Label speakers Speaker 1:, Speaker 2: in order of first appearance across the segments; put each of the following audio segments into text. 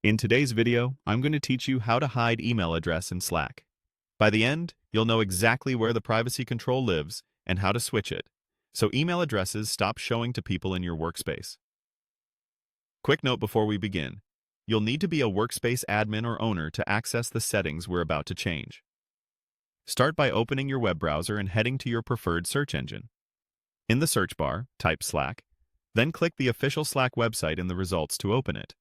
Speaker 1: In today's video, I'm going to teach you how to hide email address in Slack. By the end, you'll know exactly where the privacy control lives and how to switch it, so email addresses stop showing to people in your workspace. Quick note before we begin. You'll need to be a Workspace admin or owner to access the settings we're about to change. Start by opening your web browser and heading to your preferred search engine. In the search bar, type Slack, then click the official Slack website in the results to open it.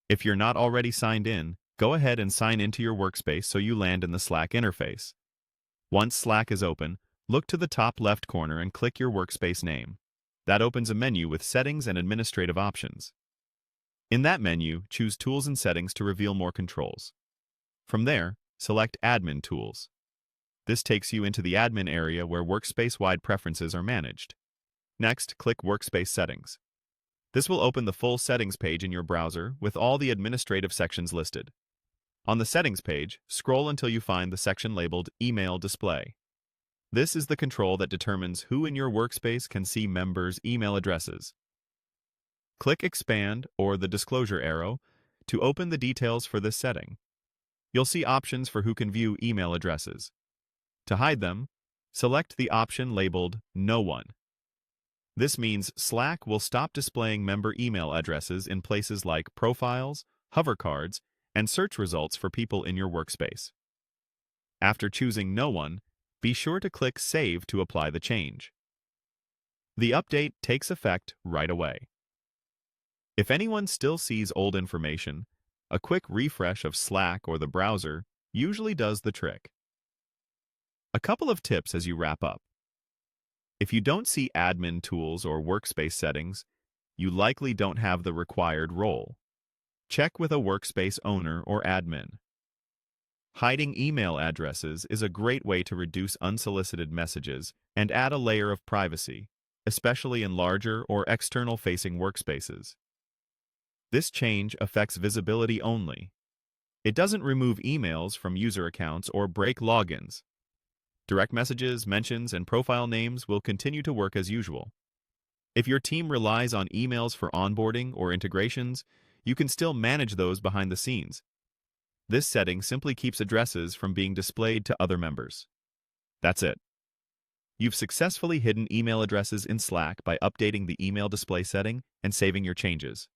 Speaker 1: If you're not already signed in, go ahead and sign into your workspace so you land in the Slack interface. Once Slack is open, look to the top left corner and click your workspace name. That opens a menu with settings and administrative options. In that menu, choose Tools and Settings to reveal more controls. From there, select Admin Tools. This takes you into the admin area where workspace-wide preferences are managed. Next, click Workspace Settings. This will open the full settings page in your browser with all the administrative sections listed. On the settings page, scroll until you find the section labeled Email Display. This is the control that determines who in your workspace can see members' email addresses. Click Expand or the disclosure arrow to open the details for this setting. You'll see options for who can view email addresses. To hide them, select the option labeled No One. This means Slack will stop displaying member email addresses in places like profiles, hover cards, and search results for people in your workspace. After choosing No One, be sure to click Save to apply the change. The update takes effect right away. If anyone still sees old information, a quick refresh of Slack or the browser usually does the trick. A couple of tips as you wrap up. If you don't see admin tools or workspace settings, you likely don't have the required role. Check with a workspace owner or admin. Hiding email addresses is a great way to reduce unsolicited messages and add a layer of privacy, especially in larger or external-facing workspaces. This change affects visibility only. It doesn't remove emails from user accounts or break logins. Direct messages, mentions, and profile names will continue to work as usual. If your team relies on emails for onboarding or integrations, you can still manage those behind the scenes. This setting simply keeps addresses from being displayed to other members. That's it. You've successfully hidden email addresses in Slack by updating the email display setting and saving your changes.